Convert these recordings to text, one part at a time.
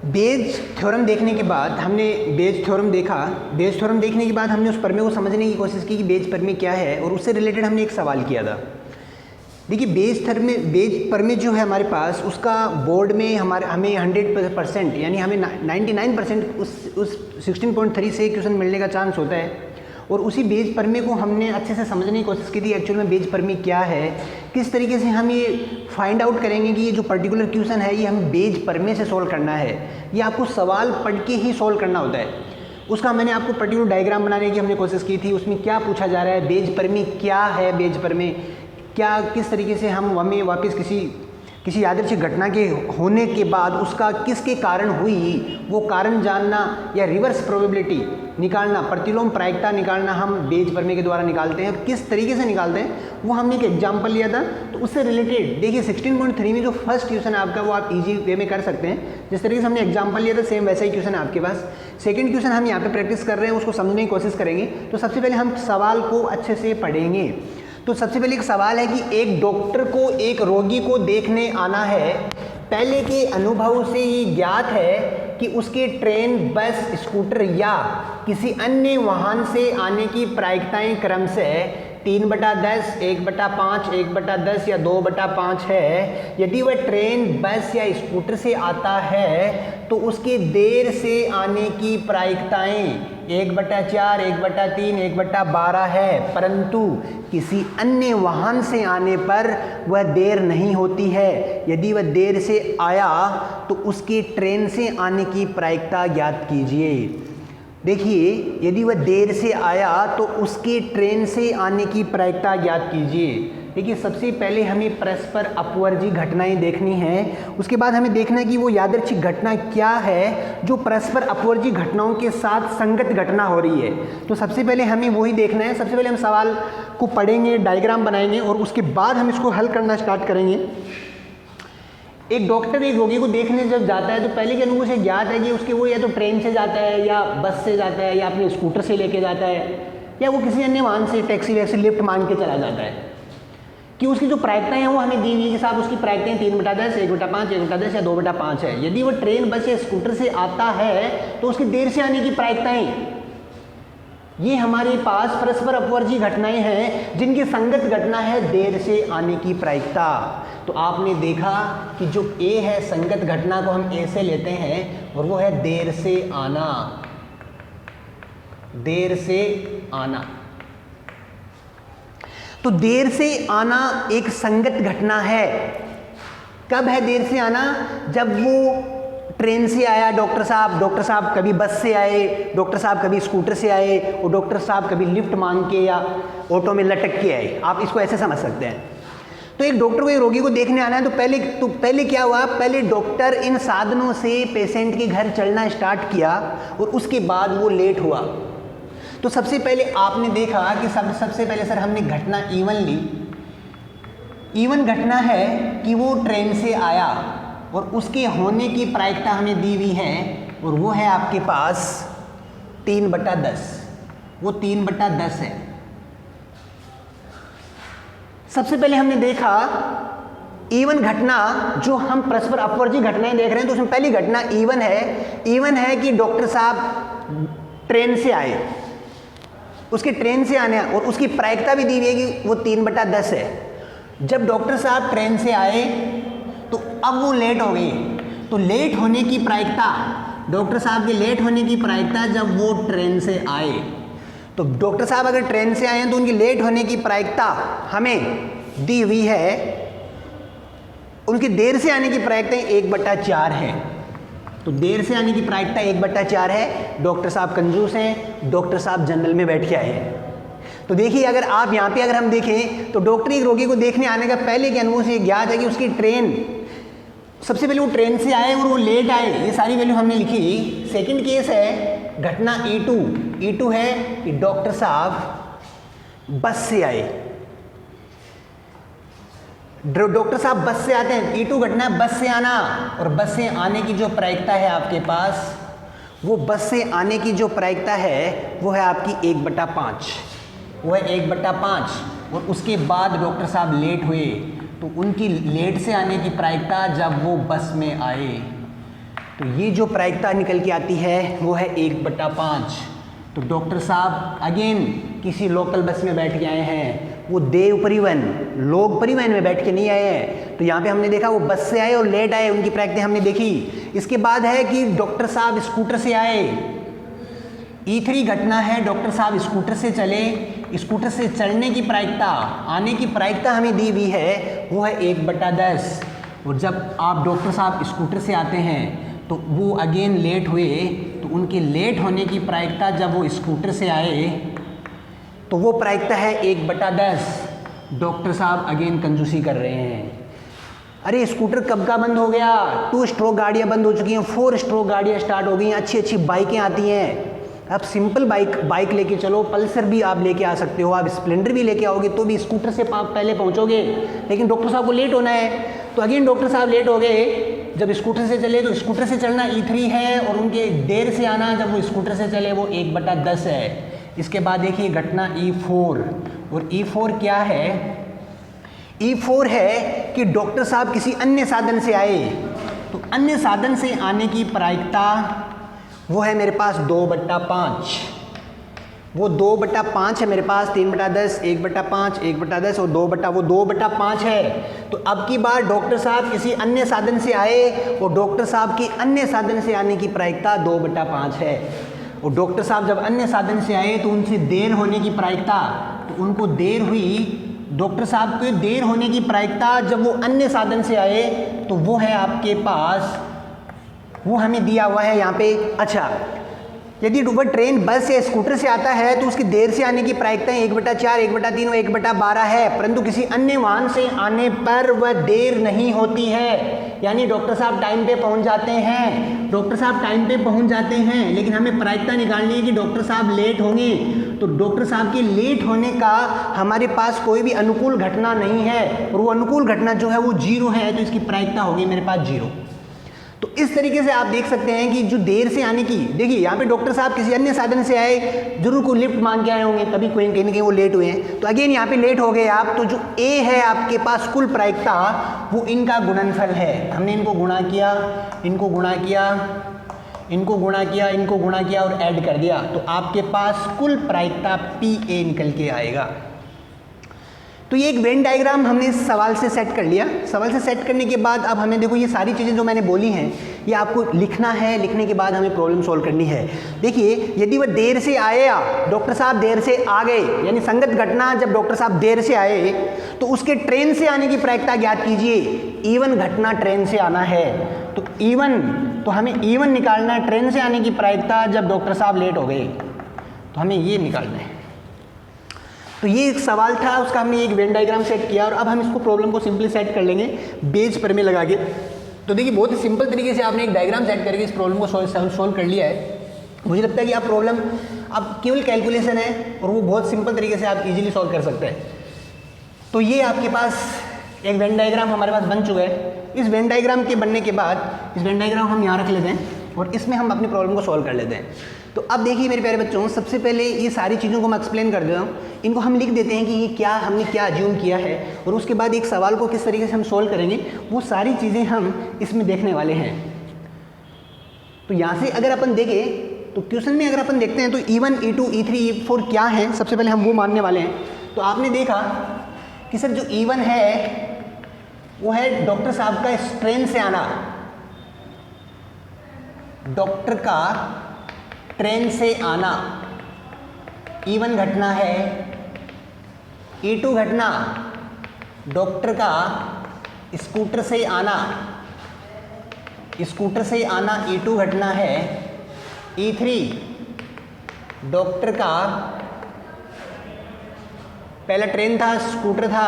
Beige theorem देखने के बाद हमने बेज थ्योरम देखा। बेज थ्योरम देखने के बाद हमने उस प्रमेय को समझने की कोशिश की कि बेज प्रमेय क्या है, और उससे रिलेटेड हमने एक सवाल किया था। देखिए बेज प्रमेय जो है हमारे पास, उसका बोर्ड में हमें 100% यानी हमें 99% उस 16.3 से क्वेश्चन मिलने का चांस होता है। और उसी बेज प्रमेय को हमने अच्छे से समझने की कोशिश की थी एक्चुअल में बेज प्रमेय क्या है, किस तरीके से हम ये फाइंड आउट करेंगे कि ये जो पर्टिकुलर क्वेश्चन है ये हमें बेज प्रमेय से सॉल्व करना है, ये आपको सवाल पढ़ के ही सॉल्व करना होता है। उसका मैंने आपको पर्टिकुलर डायग्राम बनाने की हमने कोशिश की थी। उसमें क्या पूछा जा रहा है, बेज प्रमेय क्या है, बेज प्रमेय क्या, किस तरीके से हमें वापस किसी यादृच्छिक घटना के होने के बाद उसका किसके कारण हुई वो कारण जानना, या रिवर्स प्रोबेबिलिटी निकालना, प्रतिलोम प्रायिकता निकालना हम बेज प्रमेय के द्वारा निकालते हैं। किस तरीके से निकालते हैं वो हमने एक एग्जाम्पल लिया था। तो उससे रिलेटेड देखिए 16.3 में जो फर्स्ट क्वेश्चन है आपका वो आप इजी वे में कर सकते हैं। जिस तरीके से हमने एग्जाम्पल लिया था सेम वैसा ही क्वेश्चन है आपके पास। सेकंड क्वेश्चन हम यहाँ पे प्रैक्टिस कर रहे हैं, उसको समझने की कोशिश करेंगे। तो सबसे पहले हम सवाल को अच्छे से पढ़ेंगे। तो सबसे पहले एक सवाल है कि एक डॉक्टर को एक रोगी को देखने आना है। पहले के अनुभव से ये ज्ञात है कि उसके ट्रेन, बस, स्कूटर या किसी अन्य वाहन से आने की प्रायिकताएं क्रमशः 3/10, 1/5, 1/10 या 2/5 है। यदि वह ट्रेन, बस या स्कूटर से आता है तो उसके देर से आने की प्रायिकताएं 1/4, 1/3, 1/12 है, परंतु किसी अन्य वाहन से आने पर वह देर नहीं होती है। यदि वह देर से आया तो उसके ट्रेन से आने की प्रायिकता ज्ञात कीजिए। देखिए, यदि वह देर से आया तो उसके ट्रेन से आने की प्रायिकता ज्ञात कीजिए। देखिए, सबसे पहले हमें परस्पर अपवर्जी घटनाएं देखनी है। उसके बाद हमें देखना है कि वो यादृच्छिक घटना क्या है जो परस्पर अपवर्जी घटनाओं के साथ संगत घटना हो रही है। तो सबसे पहले हमें वही देखना है। सबसे पहले हम सवाल को पढ़ेंगे, डायग्राम बनाएंगे और उसके बाद हम इसको हल करना स्टार्ट करेंगे। एक डॉक्टर एक रोगी को देखने जब जाता है तो पहले के अनुभव से ज्ञात है कि उसके वो या तो ट्रेन से जाता है या बस से जाता है या अपने स्कूटर से लेके जाता है या वो किसी अन्य वाहन से टैक्सी वैक्सी लिफ्ट मांग के चला जाता है। कि उसकी जो प्रायिकताएं हैं वो हमें दी हुई कि साहब उसकी प्रायिकताएं 3/10, 1/5, 1/10 या 2/5 है। यदि वो ट्रेन, बस या स्कूटर से आता है तो उसकी देर से आने की प्रायिकताएं, ये हमारे पास परस्पर अपवर्जी घटनाएं हैं जिनकी संगत घटना है देर से आने की प्रायिकता। तो आपने देखा कि जो ए है संगत घटना को हम ए से लेते हैं और वो है देर से आना। देर से आना, तो देर से आना एक संगत घटना है। कब है देर से आना? जब वो ट्रेन से आया डॉक्टर साहब कभी बस से आए, डॉक्टर साहब कभी स्कूटर से आए और डॉक्टर साहब कभी लिफ्ट मांग के या ऑटो में लटक के आए। आप इसको ऐसे समझ सकते हैं। तो एक डॉक्टर को एक रोगी को देखने आना है तो पहले क्या हुआ? पहले डॉक्टर इन साधनों से पेशेंट के घर चलना स्टार्ट किया और उसके बाद वो लेट हुआ। तो सबसे पहले आपने देखा कि सबसे पहले सर हमने घटना E1 ली। E1 घटना है कि वो ट्रेन से आया और उसके होने की प्रायिकता हमें दी हुई है और वो है आपके पास 3/10। वो 3/10 है। सबसे पहले हमने देखा E1 घटना, जो हम परस्पर अपवर्जी घटनाएं देख रहे हैं तो उसमें पहली घटना E1 है कि डॉक्टर साहब ट्रेन से आए, उसके ट्रेन से आने और उसकी प्रायिकता भी दी हुई है कि वो 3/10 है। जब डॉक्टर साहब ट्रेन से आए तो अब वो लेट हो गई। तो लेट होने की प्रायिकता, डॉक्टर साहब के लेट होने की प्रायिकता जब वो ट्रेन से आए, तो डॉक्टर साहब अगर ट्रेन से आए हैं तो उनकी लेट होने की प्रायिकता हमें दी हुई है। उनकी देर से आने की प्रायिकता 1/4 है। तो देर से आने की प्रायिकता 1/4 है। डॉक्टर साहब कंजूस हैं, डॉक्टर साहब जनरल में बैठ के आए हैं। तो देखिए, अगर आप यहाँ पे अगर हम देखें तो डॉक्टर एक रोगी को देखने आने का पहले के अनुभव से ज्ञात है कि उसकी ट्रेन, सबसे पहले वो ट्रेन से आए और वो लेट आए, ये सारी वैल्यू हमने लिखी। सेकंड केस है घटना E2 है कि डॉक्टर साहब बस से आए। डॉक्टर साहब बस से आते हैं। E2 घटना बस से आना और बस से आने की जो प्रायिकता है आपके पास, वो बस से आने की जो प्रायिकता है वो है आपकी 1/5। वो है 1/5 और उसके बाद डॉक्टर साहब लेट हुए तो उनकी लेट से आने की प्रायिकता जब वो बस में आए तो ये जो प्रायिकता निकल के आती है वो है 1/5। तो डॉक्टर साहब अगेन किसी लोकल बस में बैठ के आए हैं, वो देव परिवहन लोक परिवहन में बैठ के नहीं आए हैं। तो यहाँ पे हमने देखा वो बस से आए और लेट आए, उनकी प्रायिकता हमने देखी। इसके बाद है कि डॉक्टर साहब स्कूटर से आए, E3 घटना है, डॉक्टर साहब स्कूटर से चले, स्कूटर से चलने की प्रायिकता, आने की प्रायिकता हमें दी हुई है वो है 1/10। और जब आप डॉक्टर साहब स्कूटर से आते हैं तो वो अगेन लेट हुए, तो उनके लेट होने की प्रायिकता जब वो स्कूटर से आए तो वो प्रायिकता है 1/10। डॉक्टर साहब अगेन कंजूसी कर रहे हैं, अरे स्कूटर कब का बंद हो गया, 2 स्ट्रोक गाड़ियाँ बंद हो चुकी हैं, 4 स्ट्रोक गाड़ियाँ स्टार्ट हो गई हैं, अच्छी अच्छी बाइकें आती हैं। आप सिंपल बाइक लेके चलो, पल्सर भी आप लेके आ सकते हो, आप स्प्लेंडर भी लेके आओगे तो भी स्कूटर से पहले पहुंचोगे, लेकिन डॉक्टर साहब को लेट होना है। तो अगेन डॉक्टर साहब लेट हो गए, जब स्कूटर से चले तो स्कूटर से चलना E3 है और उनके देर से आना जब वो स्कूटर से चले वो 1/10 है। इसके बाद देखिए घटना E4, और E4 क्या है, E4 है कि डॉक्टर साहब किसी अन्य साधन से आए, तो अन्य साधन से आने की प्रायिकता वो है मेरे पास 2/5। वो 2/5 है मेरे पास, 3/10, 1/5, 1/10 और 2/5 है। तो अब की बार डॉक्टर साहब किसी अन्य साधन से आए और डॉक्टर साहब की अन्य साधन से आने की प्रायिकता 2/5 है। और डॉक्टर साहब जब अन्य साधन से आए तो उनसे देर होने की प्रायिकता, तो उनको देर हुई, डॉक्टर साहब को देर होने की प्रायिकता जब वो अन्य साधन से आए तो वो है आपके पास, वो हमें दिया हुआ है यहाँ पे। अच्छा, यदि वह ट्रेन बस या स्कूटर से आता है तो उसकी देर से आने की प्रायिकताएं 1/4, 1/3 और 1/12 है, परंतु किसी अन्य वाहन से आने पर वह देर नहीं होती है। यानी डॉक्टर साहब टाइम पे पहुंच जाते हैं, डॉक्टर साहब टाइम पे पहुंच जाते हैं, लेकिन हमें प्रायिकता निकालनी है कि डॉक्टर साहब लेट होंगे। तो डॉक्टर साहब के लेट होने का हमारे पास कोई भी अनुकूल घटना नहीं है, और वो अनुकूल घटना जो है वो 0 है, तो इसकी प्रायिकता होगी मेरे पास 0। तो इस तरीके से आप देख सकते हैं कि जो देर से आने की, देखिए यहाँ पे डॉक्टर साहब किसी अन्य साधन से आए, जरूर कोई लिफ्ट मांग के आए होंगे, तभी कहीं न कहीं वो लेट हुए हैं, तो अगेन यहाँ पे लेट हो गए आप। तो जो ए है आपके पास कुल प्रायिकता, वो इनका गुणनफल है। हमने इनको गुणा किया, इनको गुणा किया, इनको गुणा किया, इनको गुणा किया और ऐड कर दिया, तो आपके पास कुल प्रायिकता PA निकल के आएगा। तो ये एक वेन डायग्राम हमने इस सवाल से सेट कर लिया। सवाल से सेट करने के बाद अब हमें देखो ये सारी चीज़ें जो मैंने बोली हैं ये आपको लिखना है, लिखने के बाद हमें प्रॉब्लम सॉल्व करनी है। देखिए यदि वह देर से आया, डॉक्टर साहब देर से आ गए, यानी संगत घटना जब डॉक्टर साहब देर से आए तो उसके ट्रेन से आने की प्रायिकता ज्ञात कीजिए। E1 घटना ट्रेन से आना है, तो E1, तो हमें E1 निकालना है, ट्रेन से आने की प्रायिकता जब डॉक्टर साहब लेट हो गए, तो हमें ये निकालना है। तो ये एक सवाल था, उसका हमने एक वेन डायग्राम सेट किया और अब हम इसको प्रॉब्लम को सिंपली सेट कर लेंगे बेस पर में लगा के। तो देखिए बहुत ही सिंपल तरीके से आपने एक डायग्राम सेट करके इस प्रॉब्लम को सोल्व कर लिया है। मुझे लगता है कि आप प्रॉब्लम अब केवल कैलकुलेशन है और वो बहुत सिंपल तरीके से आप इजीली सॉल्व कर सकते हैं। तो ये आपके पास एक वेन डायग्राम हमारे पास बन चुका है। इस वेन डायग्राम के बनने के बाद इस वेन डायग्राम हम यहाँ रख लेते हैं और इसमें हम अपनी प्रॉब्लम को सॉल्व कर लेते हैं। तो अब देखिए मेरे प्यारे बच्चों, सबसे पहले ये सारी चीज़ों को मैं एक्सप्लेन कर देता हूँ। इनको हम लिख देते हैं कि ये क्या, हमने क्या अज्यूम किया है, और उसके बाद एक सवाल को किस तरीके से हम सोल्व करेंगे वो सारी चीज़ें हम इसमें देखने वाले हैं। तो यहाँ से अगर अपन देखें तो क्वेश्चन में अगर अपन देखते हैं तो E1, E2, E3, E4 क्या है, सबसे पहले हम वो मानने वाले हैं। तो आपने देखा कि सर जो E1 है वो है डॉक्टर साहब का ट्रेन से आना, डॉक्टर का ट्रेन से आना E1 घटना है। E2 घटना डॉक्टर का स्कूटर से आना, स्कूटर से आना E2 घटना है। E3 डॉक्टर का, पहला ट्रेन था, स्कूटर था,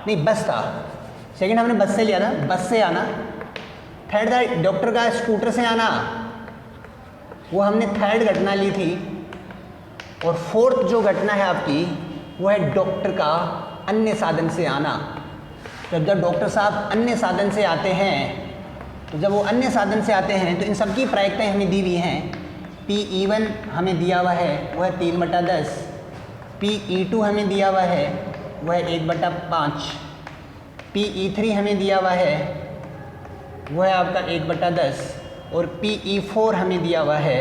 नहीं बस था, सेकंड हमने बस से लिया था, बस से आना। थर्ड था डॉक्टर का स्कूटर से आना, वो हमने थर्ड घटना ली थी। और फोर्थ जो घटना है आपकी वो है डॉक्टर का अन्य साधन से आना। जब डॉक्टर साहब अन्य साधन से आते हैं, तो जब वो अन्य साधन से आते हैं तो इन सबकी प्रायिकताएं हमें दी हुई हैं। PE1 हमें दिया हुआ है वो है 3/10, PE2 हमें दिया हुआ है वो है 1/5, PE3 हमें दिया हुआ है वो है आपका 1/10, और PE4 हमें दिया हुआ है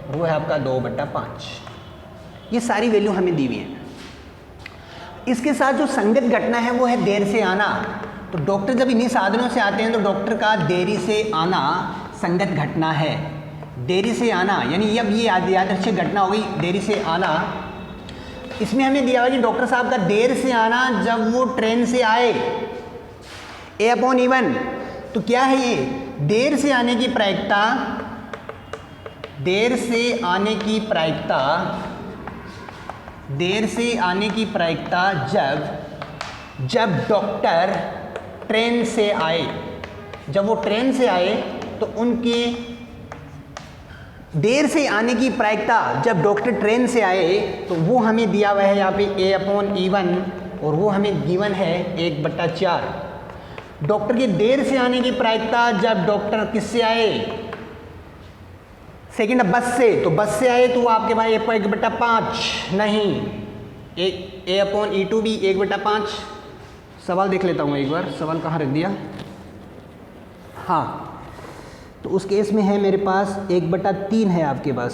वो है आपका 2/5। ये सारी वैल्यू हमें दी हुई है। इसके साथ जो संगत घटना है वो है देर से आना। तो डॉक्टर जब इन्हीं साधनों से आते हैं तो डॉक्टर का देरी से आना संगत घटना है। देरी से आना यानी अब ये यादृच्छिक घटना हो गई देरी से आना। इसमें हमें दिया हुआ कि डॉक्टर साहब का देर से आना जब वो ट्रेन से आए, A/E1। तो क्या है ये? देर से आने की प्रायिकता, देर से आने की प्रायिकता, देर से आने की प्रायिकता जब डॉक्टर ट्रेन से आए, जब वो ट्रेन से आए तो उनके देर से आने की प्रायिकता जब डॉक्टर ट्रेन से आए तो वो हमें दिया हुआ है यहाँ पे A/E1 और वो हमें गिवन है 1/4। डॉक्टर के देर से आने की प्रायिकता जब डॉक्टर किससे आए? सेकंड बस से, तो बस से आए तो वो आपके भाई 1/5 नहीं, A/E2 भी 1/5। सवाल देख लेता हूँ एक बार, सवाल कहाँ रख दिया? हाँ, तो उस केस में है मेरे पास 1/3 है आपके पास,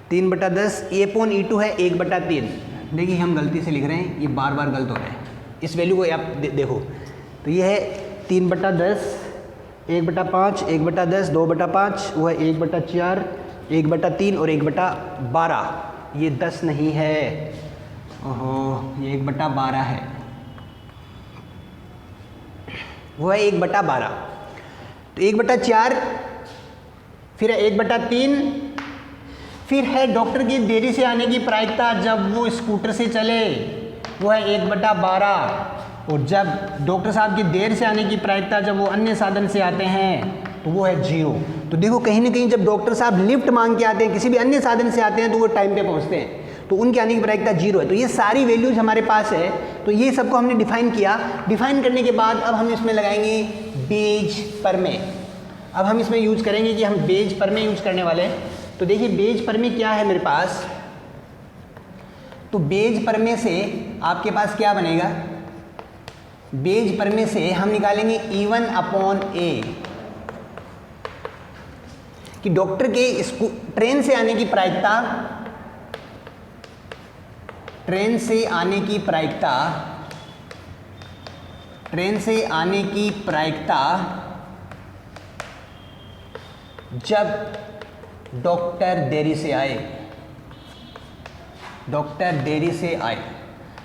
3/10। A/E2 है 1/3। देखिए हम गलती से लिख रहे हैं, ये बार बार गलत हो रहा है। इस वैल्यू को आप देखो तो ये है 3/10, 1/5, 1/10, 2/5, वो है 1/4, 1/3 और 1/12। ये 10 नहीं है, ओहो ये 1/12 है, वो है 1/12। तो 1/4, फिर है 1/3, फिर है डॉक्टर की देरी से आने की प्रायिकता जब वो स्कूटर से चले, वो है 1/12। और जब डॉक्टर साहब की देर से आने की प्रायिकता जब वो अन्य साधन से आते हैं तो वो है 0। तो देखो कहीं ना कहीं जब डॉक्टर साहब लिफ्ट मांग के आते हैं, किसी भी अन्य साधन से आते हैं तो वो टाइम पे पहुंचते हैं, तो उनके आने की प्रायिकता 0 है। तो ये सारी वैल्यूज हमारे पास है, तो ये सबको हमने डिफाइन किया। डिफाइन करने के बाद अब हम इसमें लगाएंगे बेज प्रमेय। अब हम इसमें यूज करेंगे कि हम बेज प्रमेय यूज करने वाले हैं। तो देखिए बेज प्रमेय क्या है मेरे पास, तो बेज प्रमेय से आपके पास क्या बनेगा? बेज प्रमेय से हम निकालेंगे E1/A कि डॉक्टर के ट्रेन से आने की प्रायिकता, ट्रेन से आने की प्रायिकता, ट्रेन से आने की प्रायिकता जब डॉक्टर देरी से आए, डॉक्टर देरी से आए।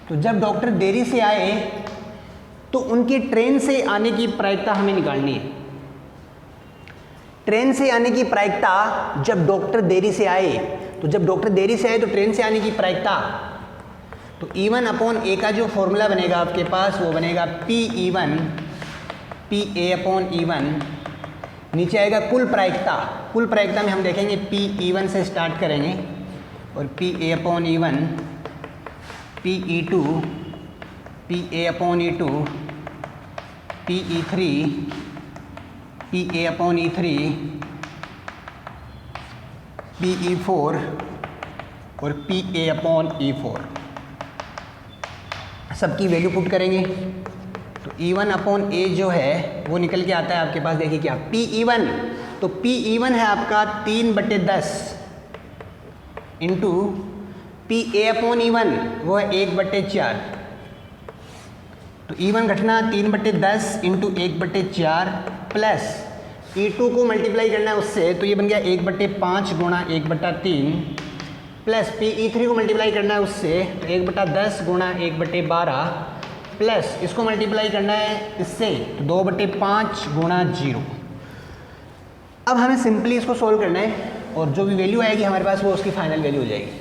तो जब डॉक्टर देरी से आए तो उनकी ट्रेन से आने की प्रायिकता हमें निकालनी है। ट्रेन से आने की प्रायिकता जब डॉक्टर देरी से आए, तो जब डॉक्टर देरी से आए तो ट्रेन से आने की प्रायिकता, तो E1/A का जो फॉर्मूला बनेगा आपके पास वो बनेगा PE1 PA/E1, नीचे आएगा कुल प्रायिकता। कुल प्रायिकता में हम देखेंगे PE1 से स्टार्ट करेंगे और PA/E1, PE2, PA/E2, PE3, PA/E3, PE4 और PA/E4 सबकी वैल्यू पुट करेंगे। तो E1/A जो है वो निकल के आता है आपके पास, देखिए क्या PE1, तो PE1 है आपका 3/10 इंटू PA/E1 वो है 1/4। तो E1 घटना 3/10 इंटू 1/4 प्लस E2 को मल्टीप्लाई करना है उससे, तो ये बन गया 1/5 गुणा 1/3 प्लस PE3 को मल्टीप्लाई करना है उससे, तो 1/10 गुणा 1/12 प्लस इसको मल्टीप्लाई करना है इससे, तो 2/5 गुणा 0। अब हमें सिंपली इसको सोल्व करना है और जो भी वैल्यू आएगी हमारे पास वो उसकी फाइनल वैल्यू हो जाएगी।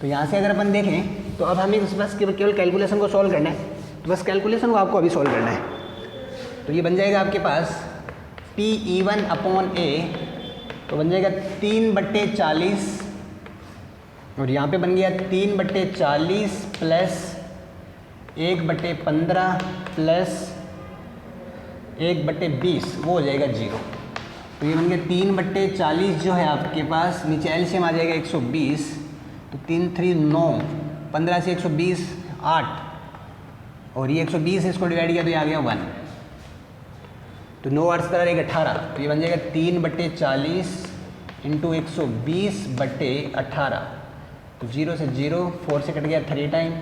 तो यहाँ से अगर अपन देखें तो अब हमें बस केवल कैलकुलेशन को सोल्व करना है, तो बस कैलकुलेशन को आपको अभी सोल्व करना है। तो ये बन जाएगा आपके पास PE1/A, तो बन जाएगा 3/40 और यहाँ पे बन गया 3/40 प्लस 1/15 प्लस 1/20, वो हो जाएगा 0। तो ये बन गया 3/40 जो है आपके पास, नीचे एलसीएम आ जाएगा 120, तो 3 3 9, 15 से 120 8 और ये 120 इसको डिवाइड किया तो ये आ गया 1। तो 9 8 17 एक 18, तो ये बन जाएगा 3/40 इंटू 120/18। तो 0 से 0, 4 से कट गया 3 टाइम,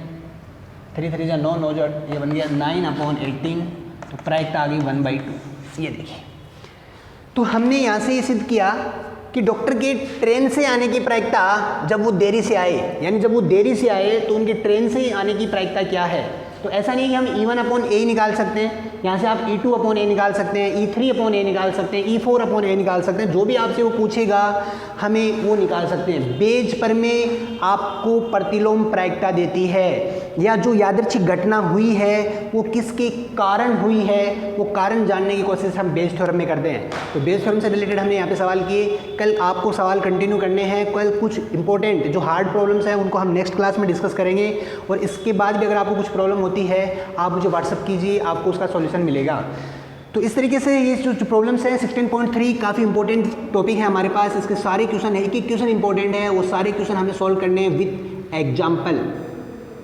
3 3 जा 9, 9 जा, ये बन गया 9/18। तो प्रायिकता आ गई 1/2। ये देखिए, तो हमने यहाँ से ये सिद्ध किया कि डॉक्टर के ट्रेन से आने की प्रायिकता जब वो देरी से आए, यानी जब वो देरी से आए तो उनके ट्रेन से आने की प्रायिकता क्या है। तो ऐसा नहीं है कि हम E1/A निकाल सकते हैं, यहाँ से आप E2/A निकाल सकते हैं, E3/A निकाल सकते हैं, E4/A निकाल सकते हैं, जो भी आपसे वो पूछेगा हमें वो निकाल सकते हैं। बेज पर में आपको प्रतिलोम प्रायिकता देती है, या जो यादृच्छिक घटना हुई है वो किसके कारण हुई है, वो कारण जानने की कोशिश हम बेज थ्योरम में करते हैं। तो बेज थ्योरम से रिलेटेड हमने यहाँ पे सवाल किए। कल आपको सवाल कंटिन्यू करने हैं, कल कुछ इंपॉर्टेंट जो हार्ड प्रॉब्लम्स हैं उनको हम नेक्स्ट क्लास में डिस्कस करेंगे। और इसके बाद भी अगर आपको कुछ प्रॉब्लम होती है आप मुझे व्हाट्सअप कीजिए, आपको उसका सॉल्यूशन मिलेगा। तो इस तरीके से ये जो प्रॉब्लम्स हैं 16.3 काफ़ी इंपॉर्टेंट टॉपिक है हमारे पास। इसके सारे क्वेश्चन है, एक एक क्वेश्चन इंपॉर्टेंट है, वो सारे क्वेश्चन हमें सॉल्व करने हैं विद एग्जाम्पल।